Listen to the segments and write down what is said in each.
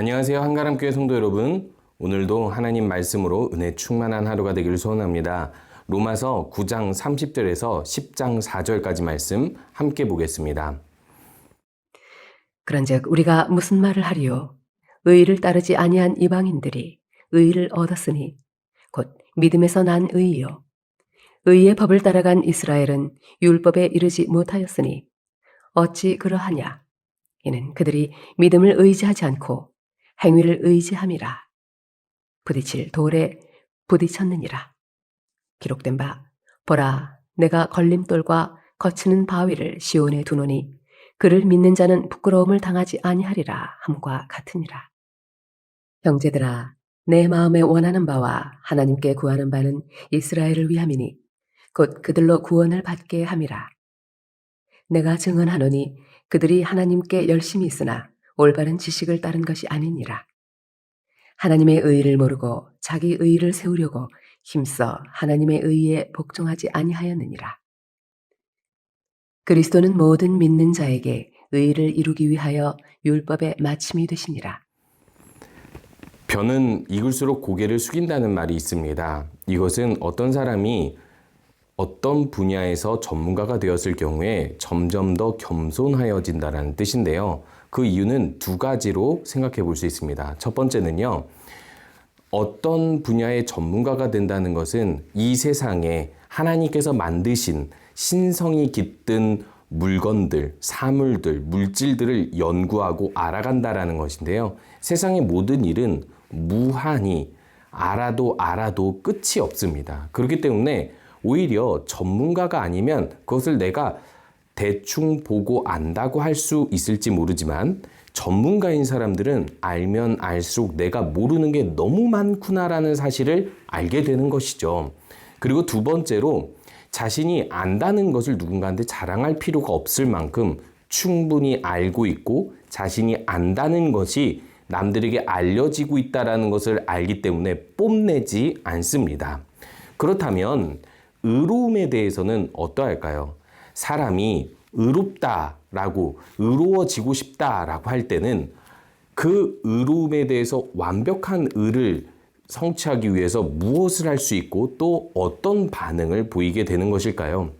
안녕하세요. 한가람교회 성도 여러분. 오늘도 하나님 말씀으로 은혜 충만한 하루가 되기를 소원합니다. 로마서 9장 30절에서 10장 4절까지 말씀 함께 보겠습니다. 그런즉 우리가 무슨 말을 하리요? 의를 따르지 아니한 이방인들이 의를 얻었으니 곧 믿음에서 난 의이요. 의의 법을 따라간 이스라엘은 율법에 이르지 못하였으니 어찌 그러하냐? 이는 그들이 믿음을 의지하지 않고 행위를 의지함이라. 부딪힐 돌에 부딪혔느니라. 기록된 바 보라, 내가 걸림돌과 거치는 바위를 시온에 두노니 그를 믿는 자는 부끄러움을 당하지 아니하리라 함과 같으니라. 형제들아, 내 마음에 원하는 바와 하나님께 구하는 바는 이스라엘을 위함이니 곧 그들로 구원을 받게 함이라. 내가 증언하노니 그들이 하나님께 열심히 있으나 올바른 지식을 따른 것이 아니니라. 하나님의 의의를 모르고 자기 의의를 세우려고 힘써 하나님의 의의에 복종하지 아니하였느니라. 그리스도는 모든 믿는 자에게 의의를 이루기 위하여 율법의 마침이 되시니라. 벼는 익을수록 고개를 숙인다는 말이 있습니다. 이것은 어떤 사람이 어떤 분야에서 전문가가 되었을 경우에 점점 더 겸손하여진다는 뜻인데요. 그 이유는 두 가지로 생각해 볼 수 있습니다. 첫 번째는요, 어떤 분야의 전문가가 된다는 것은 이 세상에 하나님께서 만드신 신성이 깃든 물건들, 사물들, 물질들을 연구하고 알아간다라는 것인데요. 세상의 모든 일은 무한히 알아도 끝이 없습니다. 그렇기 때문에 오히려 전문가가 아니면 그것을 내가 대충 보고 안다고 할 수 있을지 모르지만 전문가인 사람들은 알면 알수록 내가 모르는 게 너무 많구나라는 사실을 알게 되는 것이죠. 그리고 두 번째로 자신이 안다는 것을 누군가한테 자랑할 필요가 없을 만큼 충분히 알고 있고 자신이 안다는 것이 남들에게 알려지고 있다는 것을 알기 때문에 뽐내지 않습니다. 그렇다면 의로움에 대해서는 어떠할까요? 사람이 의롭다라고 의로워지고 싶다라고 할 때는 그 의로움에 대해서 완벽한 의를 성취하기 위해서 무엇을 할 수 있고 또 어떤 반응을 보이게 되는 것일까요?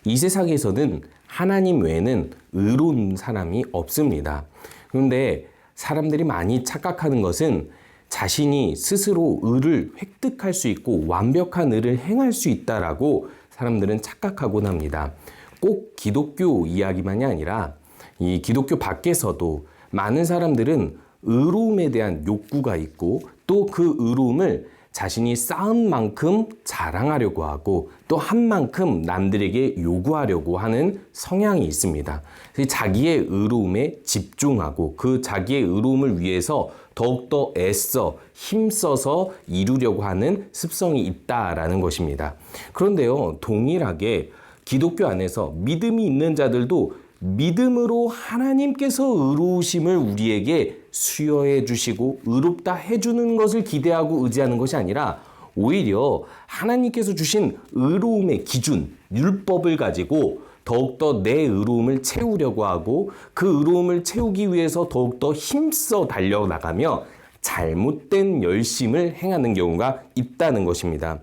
이 세상에서는 하나님 외에는 의로운 사람이 없습니다. 그런데 사람들이 많이 착각하는 것은 자신이 스스로 의를 획득할 수 있고 완벽한 의를 행할 수 있다라고 사람들은 착각하곤 합니다. 꼭 기독교 이야기만이 아니라 이 기독교 밖에서도 많은 사람들은 의로움에 대한 욕구가 있고 또 그 의로움을 자신이 쌓은 만큼 자랑하려고 하고 또 한 만큼 남들에게 요구하려고 하는 성향이 있습니다. 자기의 의로움에 집중하고 그 자기의 의로움을 위해서 더욱더 애써 힘써서 이루려고 하는 습성이 있다라는 것입니다. 그런데요, 동일하게 기독교 안에서 믿음이 있는 자들도 믿음으로 하나님께서 의로우심을 우리에게 수여해 주시고 의롭다 해주는 것을 기대하고 의지하는 것이 아니라 오히려 하나님께서 주신 의로움의 기준, 율법을 가지고 더욱더 내 의로움을 채우려고 하고 그 의로움을 채우기 위해서 더욱더 힘써 달려나가며 잘못된 열심을 행하는 경우가 있다는 것입니다.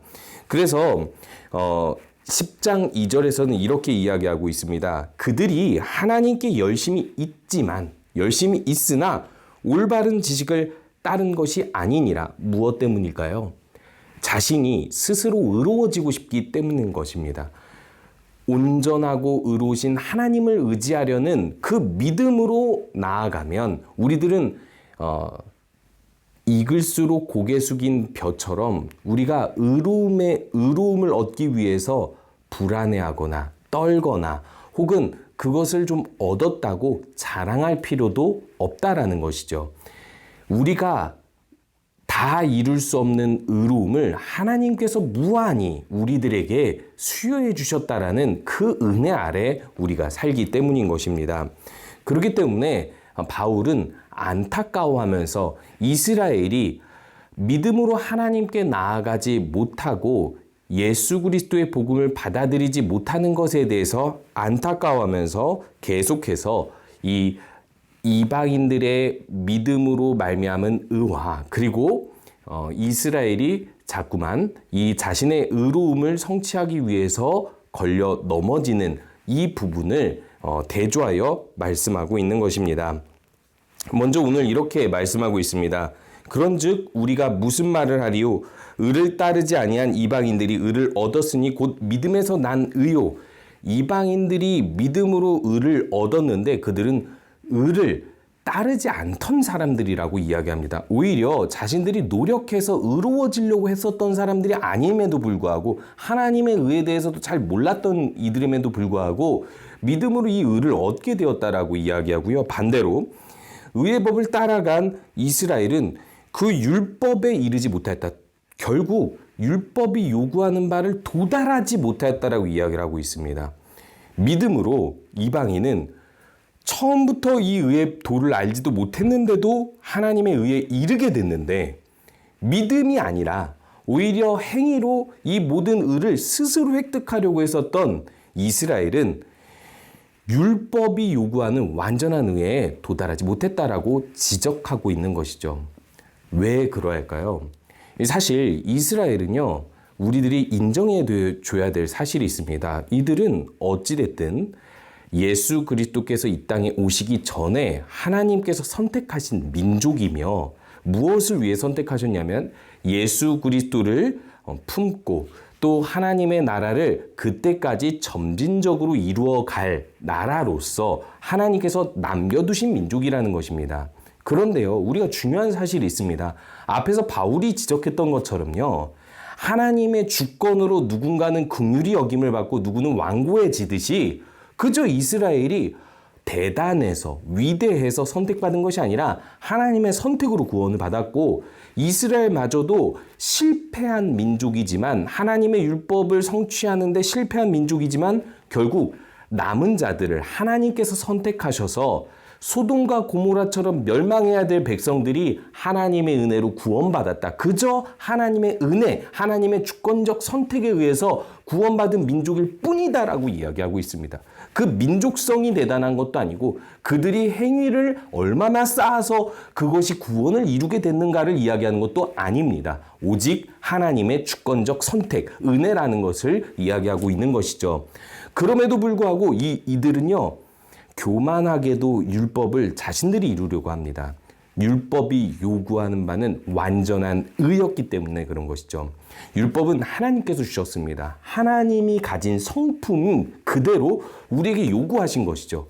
그래서 10장 2절에서는 이렇게 이야기하고 있습니다. 그들이 하나님께 열심히 있으나 올바른 지식을 따른 것이 아니니라. 무엇 때문일까요? 자신이 스스로 의로워지고 싶기 때문인 것입니다. 온전하고 의로우신 하나님을 의지하려는 그 믿음으로 나아가면 우리들은 익을수록 고개 숙인 벼처럼 우리가 의로움을 얻기 위해서 불안해하거나 떨거나 혹은 그것을 좀 얻었다고 자랑할 필요도 없다라는 것이죠. 우리가 다 이룰 수 없는 의로움을 하나님께서 무한히 우리들에게 수여해 주셨다라는 그 은혜 아래 우리가 살기 때문인 것입니다. 그렇기 때문에 바울은 안타까워하면서 이스라엘이 믿음으로 하나님께 나아가지 못하고 예수 그리스도의 복음을 받아들이지 못하는 것에 대해서 안타까워하면서 계속해서 이 이방인들의 믿음으로 말미암은 의와 그리고 이스라엘이 자꾸만 이 자신의 의로움을 성취하기 위해서 걸려 넘어지는 이 부분을 대조하여 말씀하고 있는 것입니다. 먼저 오늘 이렇게 말씀하고 있습니다. 그런즉 우리가 무슨 말을 하리요? 의를 따르지 아니한 이방인들이 의를 얻었으니 곧 믿음에서 난 의요. 이방인들이 믿음으로 의를 얻었는데 그들은 의를 따르지 않던 사람들이라고 이야기합니다. 오히려 자신들이 노력해서 의로워지려고 했었던 사람들이 아님에도 불구하고 하나님의 의에 대해서도 잘 몰랐던 이들임에도 불구하고 믿음으로 이 의를 얻게 되었다라고 이야기하고요. 반대로 의의 법을 따라간 이스라엘은 그 율법에 이르지 못했다. 결국 율법이 요구하는 바를 도달하지 못했다라고 이야기를 하고 있습니다. 믿음으로 이방인은 처음부터 이 의의 도를 알지도 못했는데도 하나님의 의에 이르게 됐는데 믿음이 아니라 오히려 행위로 이 모든 의를 스스로 획득하려고 했었던 이스라엘은 율법이 요구하는 완전한 의에 도달하지 못했다라고 지적하고 있는 것이죠. 왜 그러할까요? 사실 이스라엘은요, 우리들이 인정해 줘야 될 사실이 있습니다. 이들은 어찌됐든 예수 그리스도께서 이 땅에 오시기 전에 하나님께서 선택하신 민족이며 무엇을 위해 선택하셨냐면 예수 그리스도를 품고 또 하나님의 나라를 그때까지 점진적으로 이루어갈 나라로서 하나님께서 남겨두신 민족이라는 것입니다. 그런데요, 우리가 중요한 사실이 있습니다. 앞에서 바울이 지적했던 것처럼요, 하나님의 주권으로 누군가는 긍휼히 여김을 받고 누구는 완고해지듯이 그저 이스라엘이 대단해서 위대해서 선택받은 것이 아니라 하나님의 선택으로 구원을 받았고 이스라엘마저도 실패한 민족이지만 하나님의 율법을 성취하는 데 실패한 민족이지만 결국 남은 자들을 하나님께서 선택하셔서 소돔과 고모라처럼 멸망해야 될 백성들이 하나님의 은혜로 구원받았다. 그저 하나님의 은혜, 하나님의 주권적 선택에 의해서 구원받은 민족일 뿐이다라고 이야기하고 있습니다. 그 민족성이 대단한 것도 아니고 그들이 행위를 얼마나 쌓아서 그것이 구원을 이루게 됐는가를 이야기하는 것도 아닙니다. 오직 하나님의 주권적 선택, 은혜라는 것을 이야기하고 있는 것이죠. 그럼에도 불구하고 이들은요, 교만하게도 율법을 자신들이 이루려고 합니다. 율법이 요구하는 바는 완전한 의였기 때문에 그런 것이죠. 율법은 하나님께서 주셨습니다. 하나님이 가진 성품 그대로 우리에게 요구하신 것이죠.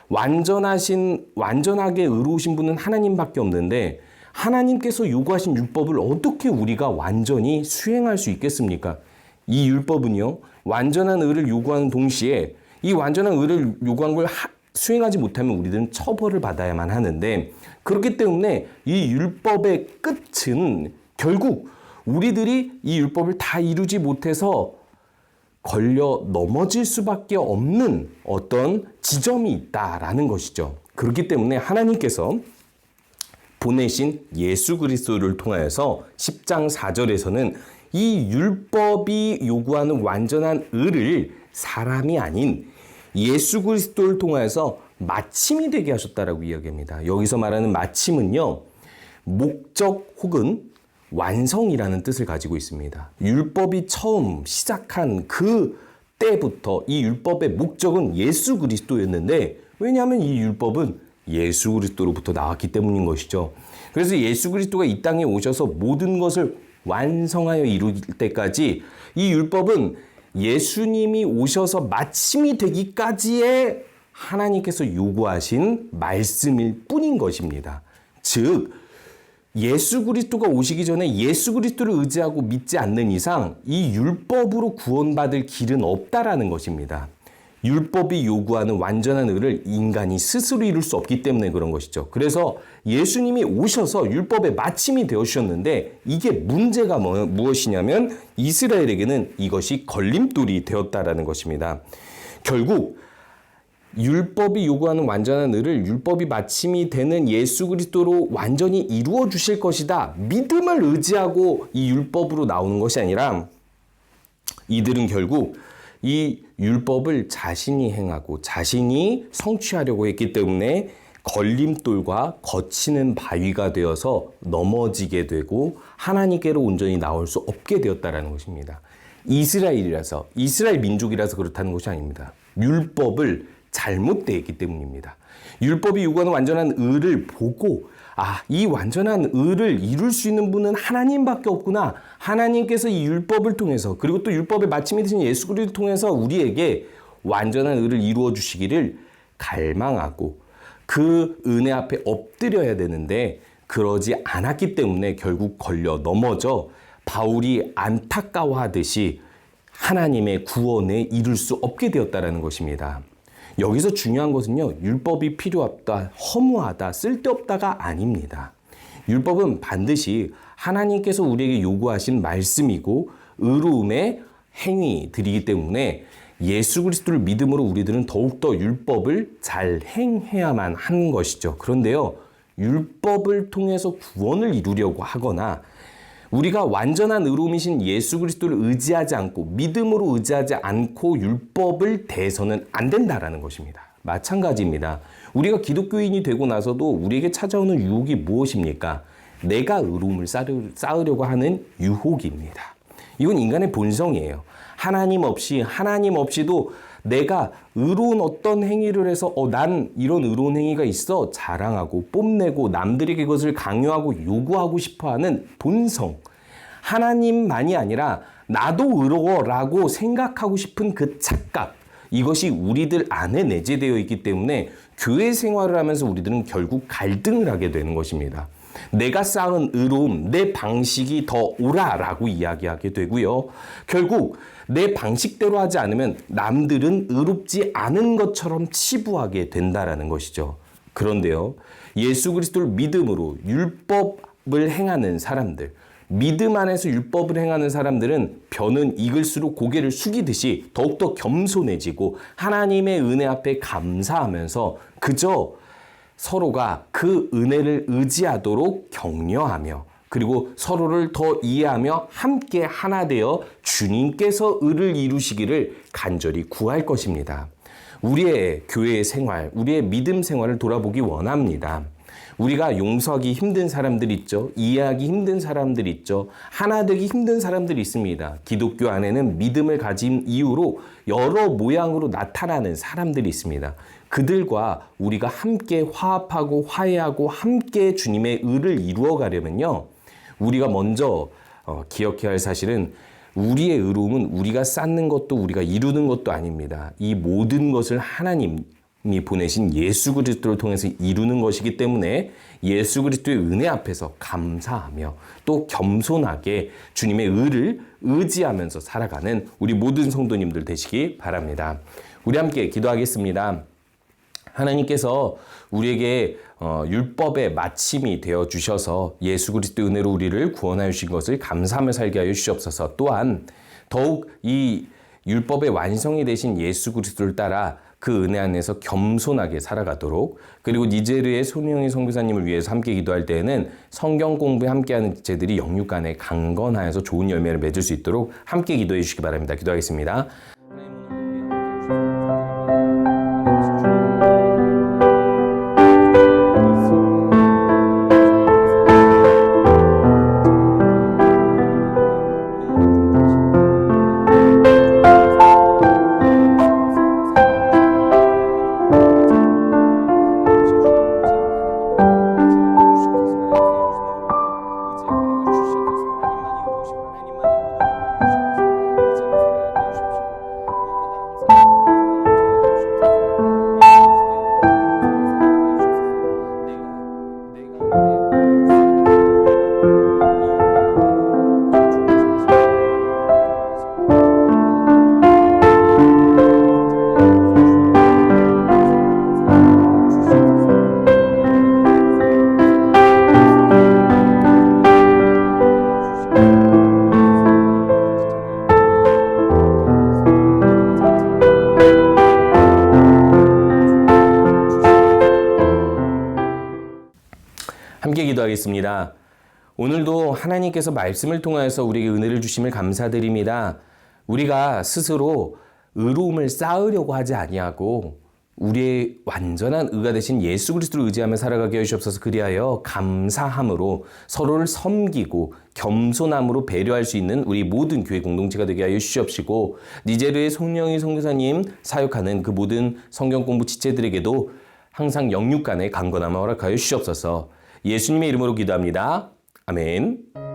완전하게 의로우신 분은 하나님밖에 없는데 하나님께서 요구하신 율법을 어떻게 우리가 완전히 수행할 수 있겠습니까? 이 율법은요, 완전한 의를 요구하는 동시에 이 완전한 의를 요구한 걸 수행하지 못하면 우리들은 처벌을 받아야만 하는데 그렇기 때문에 이 율법의 끝은 결국 우리들이 이 율법을 다 이루지 못해서 걸려 넘어질 수밖에 없는 어떤 지점이 있다라는 것이죠. 그렇기 때문에 하나님께서 보내신 예수 그리스도를 통하여서 10장 4절에서는 이 율법이 요구하는 완전한 의를 사람이 아닌 예수 그리스도를 통하여서 마침이 되게 하셨다라고 이야기합니다. 여기서 말하는 마침은요, 목적 혹은 완성이라는 뜻을 가지고 있습니다. 율법이 처음 시작한 그 때부터 이 율법의 목적은 예수 그리스도였는데 왜냐하면 이 율법은 예수 그리스도로부터 나왔기 때문인 것이죠. 그래서 예수 그리스도가 이 땅에 오셔서 모든 것을 완성하여 이룰 때까지 이 율법은 예수님이 오셔서 마침이 되기까지의 하나님께서 요구하신 말씀일 뿐인 것입니다. 즉 예수 그리스도가 오시기 전에 예수 그리스도를 의지하고 믿지 않는 이상 이 율법으로 구원받을 길은 없다라는 것입니다. 율법이 요구하는 완전한 의를 인간이 스스로 이룰 수 없기 때문에 그런 것이죠. 그래서 예수님이 오셔서 율법의 마침이 되어주셨는데 이게 문제가 무엇이냐면 이스라엘에게는 이것이 걸림돌이 되었다라는 것입니다. 결국 율법이 요구하는 완전한 의를 율법이 마침이 되는 예수 그리스도로 완전히 이루어 주실 것이다. 믿음을 의지하고 이 율법으로 나오는 것이 아니라 이들은 결국 이 율법을 자신이 행하고 자신이 성취하려고 했기 때문에 걸림돌과 거치는 바위가 되어서 넘어지게 되고 하나님께로 온전히 나올 수 없게 되었다라는 것입니다. 이스라엘이라서, 이스라엘 민족이라서 그렇다는 것이 아닙니다. 율법을 잘못 대했기 때문입니다. 율법이 요구하는 완전한 의를 보고 이 완전한 의를 이룰 수 있는 분은 하나님밖에 없구나. 하나님께서 이 율법을 통해서, 그리고 또 율법의 마침이 되신 예수 그리스도를 통해서 우리에게 완전한 의를 이루어 주시기를 갈망하고 그 은혜 앞에 엎드려야 되는데 그러지 않았기 때문에 결국 걸려 넘어져 바울이 안타까워하듯이 하나님의 구원에 이룰 수 없게 되었다라는 것입니다. 여기서 중요한 것은요, 율법이 필요 없다, 허무하다, 쓸데없다가 아닙니다. 율법은 반드시 하나님께서 우리에게 요구하신 말씀이고 의로움의 행위들이기 때문에 예수 그리스도를 믿음으로 우리들은 더욱더 율법을 잘 행해야만 하는 것이죠. 그런데요, 율법을 통해서 구원을 이루려고 하거나 우리가 완전한 의로움이신 예수 그리스도를 의지하지 않고 믿음으로 의지하지 않고 율법을 대해서는 안 된다라는 것입니다. 마찬가지입니다. 우리가 기독교인이 되고 나서도 우리에게 찾아오는 유혹이 무엇입니까? 내가 의로움을 쌓으려고 하는 유혹입니다. 이건 인간의 본성이에요. 하나님 없이도 내가 의로운 어떤 행위를 해서 난 이런 의로운 행위가 있어 자랑하고 뽐내고 남들에게 그것을 강요하고 요구하고 싶어하는 본성. 하나님만이 아니라 나도 의로워라고 생각하고 싶은 그 착각. 이것이 우리들 안에 내재되어 있기 때문에 교회 생활을 하면서 우리들은 결국 갈등을 하게 되는 것입니다. 내가 쌓은 의로움, 내 방식이 더 옳아라고 이야기하게 되고요. 결국 내 방식대로 하지 않으면 남들은 의롭지 않은 것처럼 치부하게 된다라는 것이죠. 그런데요, 예수 그리스도를 믿음으로 율법을 행하는 사람들, 믿음 안에서 율법을 행하는 사람들은 벼는 익을수록 고개를 숙이듯이 더욱더 겸손해지고 하나님의 은혜 앞에 감사하면서 그저 서로가 그 은혜를 의지하도록 격려하며 그리고 서로를 더 이해하며 함께 하나 되어 주님께서 의를 이루시기를 간절히 구할 것입니다. 우리의 교회의 생활, 우리의 믿음 생활을 돌아보기 원합니다. 우리가 용서하기 힘든 사람들 있죠. 이해하기 힘든 사람들 있죠. 하나 되기 힘든 사람들이 있습니다. 기독교 안에는 믿음을 가진 이유로 여러 모양으로 나타나는 사람들이 있습니다. 그들과 우리가 함께 화합하고 화해하고 함께 주님의 의를 이루어 가려면요, 우리가 먼저 기억해야 할 사실은 우리의 의로움은 우리가 쌓는 것도 우리가 이루는 것도 아닙니다. 이 모든 것을 하나님이 보내신 예수 그리스도를 통해서 이루는 것이기 때문에 예수 그리스도의 은혜 앞에서 감사하며 또 겸손하게 주님의 의를 의지하면서 살아가는 우리 모든 성도님들 되시기 바랍니다. 우리 함께 기도하겠습니다. 하나님께서 우리에게 율법의 마침이 되어 주셔서 예수 그리스도의 은혜로 우리를 구원하여 주신 것을 감사하며 살게 하여 주시옵소서. 또한 더욱 이 율법의 완성이 되신 예수 그리스도를 따라 그 은혜 안에서 겸손하게 살아가도록, 그리고 니제르의 손영희 선교사님을 위해서 함께 기도할 때에는 성경 공부에 함께하는 지체들이 영육 간에 강건하여서 좋은 열매를 맺을 수 있도록 함께 기도해 주시기 바랍니다. 기도하겠습니다. 함께 기도하겠습니다. 오늘도 하나님께서 말씀을 통하여서 우리에게 은혜를 주심을 감사드립니다. 우리가 스스로 의로움을 쌓으려고 하지 아니하고 우리의 완전한 의가 되신 예수 그리스도를 의지하며 살아가게 하시옵소서. 그리하여 감사함으로 서로를 섬기고 겸손함으로 배려할 수 있는 우리 모든 교회 공동체가 되게 하여 주시옵시고, 니제르의 송영희 선교사님 사역하는 그 모든 성경 공부 지체들에게도 항상 영육 간의 강건함을 허락하여 주시옵소서. 예수님의 이름으로 기도합니다. 아멘.